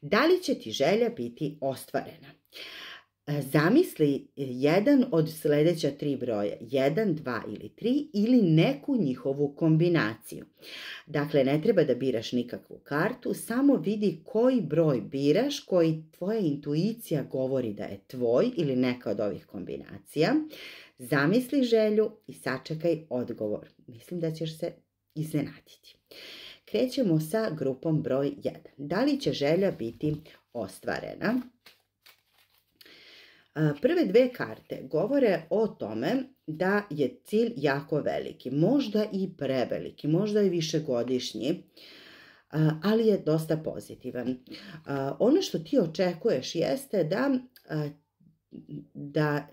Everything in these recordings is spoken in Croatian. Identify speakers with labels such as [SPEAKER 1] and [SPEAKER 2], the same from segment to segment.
[SPEAKER 1] Da li će ti želja biti ostvarena? Zamisli jedan od sljedeća 3 broja, 1, 2 ili 3 ili neku njihovu kombinaciju. Dakle, ne treba da biraš nikakvu kartu, samo vidi koji broj biraš, koji tvoja intuicija govori da je tvoj ili neka od ovih kombinacija. Zamisli želju i sačekaj odgovor. Mislim da ćeš se iznenaditi. Krećemo sa grupom broj 1. Da li će želja biti ostvarena? Prve 2 karte govore o tome da je cilj jako veliki, možda i preveliki, možda i višegodišnji, ali je dosta pozitivan. Ono što ti očekuješ jeste da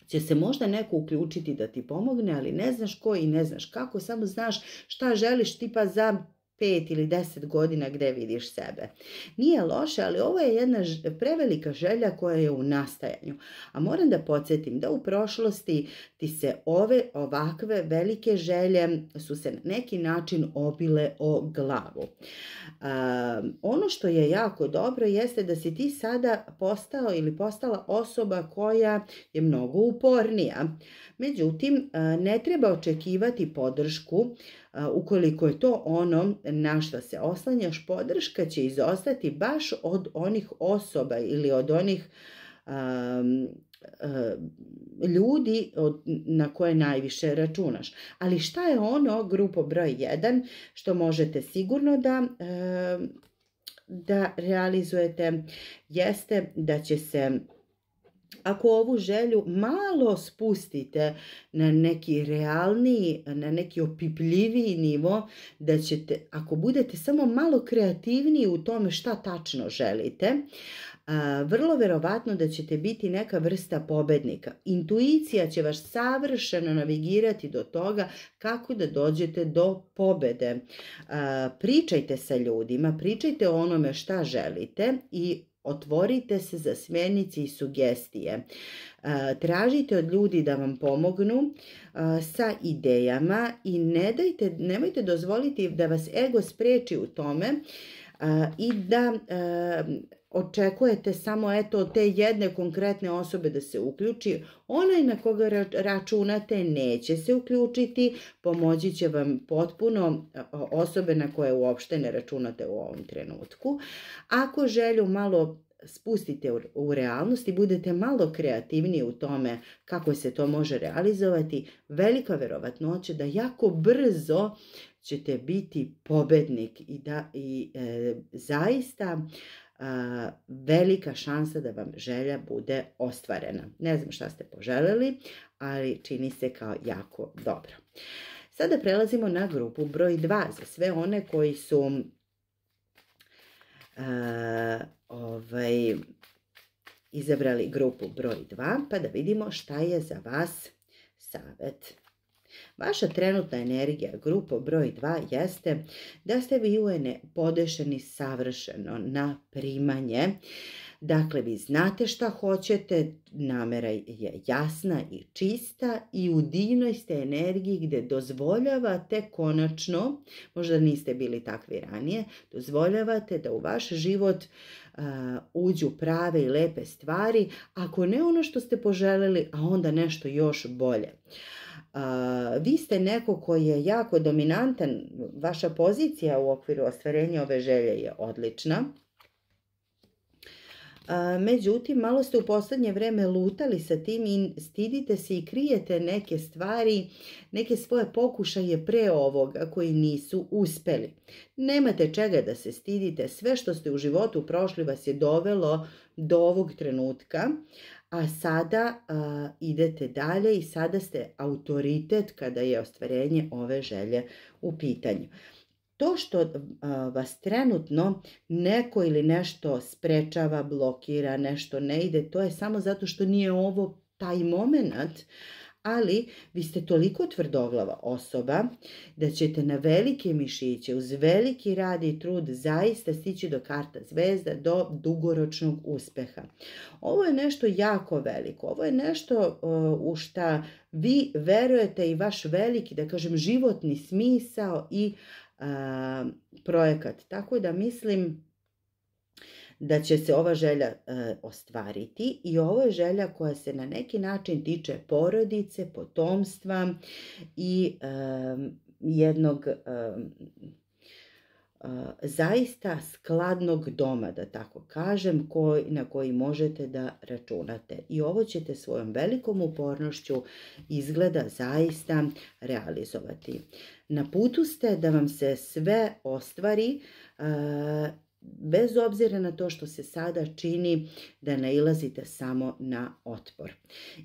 [SPEAKER 1] će se možda neko uključiti da ti pomogne, ali ne znaš ko i ne znaš kako, samo znaš šta želiš tipa za 5 ili 10 godina gde vidiš sebe. Nije loše, ali ovo je jedna prevelika želja koja je u nastajanju. A moram da podsjetim da u prošlosti ti se ovakve velike želje su se na neki način obile o glavu. Ono što je jako dobro jeste da si ti sada postao ili postala osoba koja je mnogo upornija. Međutim, ne treba očekivati podršku. Ukoliko je to ono na što se oslanjaš, podrška će izostati baš od onih osoba ili od onih ljudi na koje najviše računaš. Ali šta je ono, grupo broj 1, što možete sigurno da realizujete, jeste da će se, ako ovu želju malo spustite na neki realniji, na neki opipljiviji nivo, da ćete, ako budete samo malo kreativniji u tome šta tačno želite, vrlo verovatno da ćete biti neka vrsta pobednika. Intuicija će vas savršeno navigirati do toga kako da dođete do pobede. Pričajte sa ljudima, pričajte o onome šta želite i otvorite se za smjernice i sugestije. Tražite od ljudi da vam pomognu sa idejama i nemojte dozvoliti da vas ego spreči u tome i da očekujete samo od te jedne konkretne osobe da se uključi. Onaj na koga računate neće se uključiti, pomoći će vam potpuno osobe na koje uopšte ne računate u ovom trenutku. Ako želju malo spustite u realnost i budete malo kreativniji u tome kako se to može realizovati, velika verovatnoća da jako brzo ćete biti pobednik i zaista velika šansa da vam želja bude ostvarena. Ne znam šta ste poželjeli, ali čini se kao jako dobro. Sada prelazimo na grupu broj 2 za sve one koji su izabrali grupu broj 2, pa da vidimo šta je za vas savjet. Vaša trenutna energija, grupa broj 2, jeste da ste vi podešeni savršeno na primanje. Dakle, vi znate šta hoćete, namera je jasna i čista i u divnoj ste energiji gdje dozvoljavate konačno, možda niste bili takvi ranije, dozvoljavate da u vaš život uđu prave i lepe stvari, ako ne ono što ste poželjeli, a onda nešto još bolje. Vi ste neko koji je jako dominantan, vaša pozicija u okviru ostvarenja ove želje je odlična. Međutim, malo ste u posljednje vreme lutali sa tim i stidite se i krijete neke stvari, neke svoje pokušaje pre ovoga koji nisu uspeli. Nemate čega da se stidite, sve što ste u životu prošli vas je dovelo do ovog trenutka, a sada idete dalje i sada ste autoritet kada je ostvarenje ove želje u pitanju. To što vas trenutno neko ili nešto sprečava, blokira, nešto ne ide, to je samo zato što nije ovo taj moment, ali vi ste toliko tvrdoglava osoba da ćete na velike mišiće, uz veliki rad i trud zaista stići do karta zvezda, do dugoročnog uspeha. Ovo je nešto jako veliko, ovo je nešto u šta vi verujete i vaš veliki, da kažem, životni smisao i projekat. Tako da mislim da će se ova želja ostvariti i ovo je želja koja se na neki način tiče porodice, potomstva i jednog zaista skladnog doma, da tako kažem, na koji možete da računate. I ovo ćete svojom velikom upornošću izgleda zaista realizovati. Na putu ste da vam se sve ostvari, bez obzira na to što se sada čini da nailazite samo na otpor.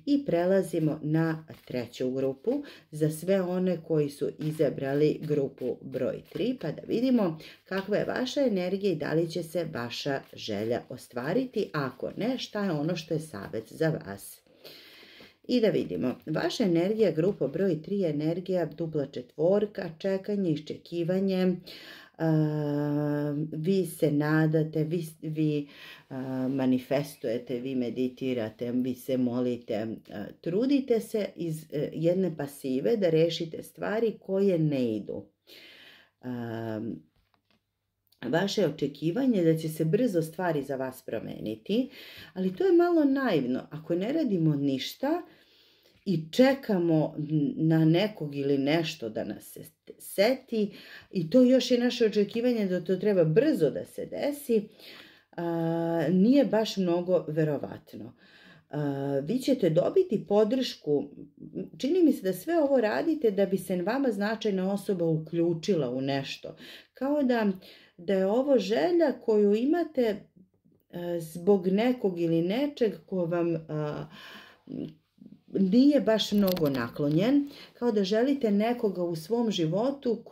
[SPEAKER 1] I prelazimo na treću grupu za sve one koji su izabrali grupu broj 3, pa da vidimo kakva je vaša energija i da li će se vaša želja ostvariti. Ako ne, šta je ono što je savjet za vas. I da vidimo, vaša energija, grupa broj 3 je energija dupla četvorka, čekanje, iščekivanje. Vi se nadate, vi manifestujete, vi meditirate, vi se molite, trudite se iz jedne pasive da rešite stvari koje ne idu. Vaše očekivanje je da će se brzo stvari za vas promeniti, ali to je malo naivno. Ako ne radimo ništa i čekamo na nekog ili nešto da nas se seti, i to još je naše očekivanje da to treba brzo da se desi, nije baš mnogo verovatno. Vi ćete dobiti podršku, čini mi se da sve ovo radite da bi se vama značajna osoba uključila u nešto. Kao da je ovo želja koju imate zbog nekog ili nečeg ko vam nije baš mnogo naklonjen, kao da želite nekoga u svom životu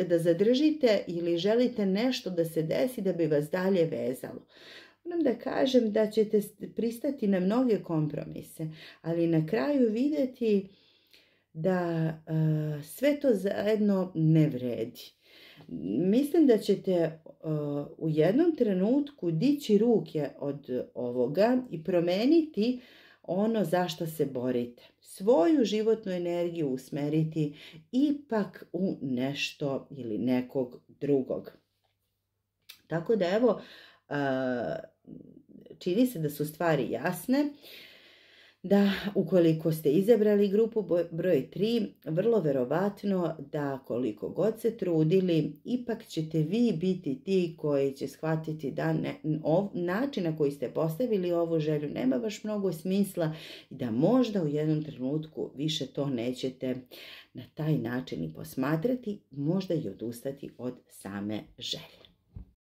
[SPEAKER 1] da zadržite ili želite nešto da se desi da bi vas dalje vezalo. Moram da kažem da ćete pristati na mnoge kompromise, ali na kraju vidjeti da sve to zajedno ne vredi. Mislim da ćete u jednom trenutku dići ruke od ovoga i promeniti ono za što se borite. Svoju životnu energiju usmeriti ipak u nešto ili nekog drugog. Tako da evo, čini se da su stvari jasne, da ukoliko ste izabrali grupu broj 3, vrlo verovatno da koliko god se trudili, ipak ćete vi biti ti koji će shvatiti da način na koji ste postavili ovu želju nema baš mnogo smisla i da možda u jednom trenutku više to nećete na taj način i posmatrati, možda i odustati od same želje.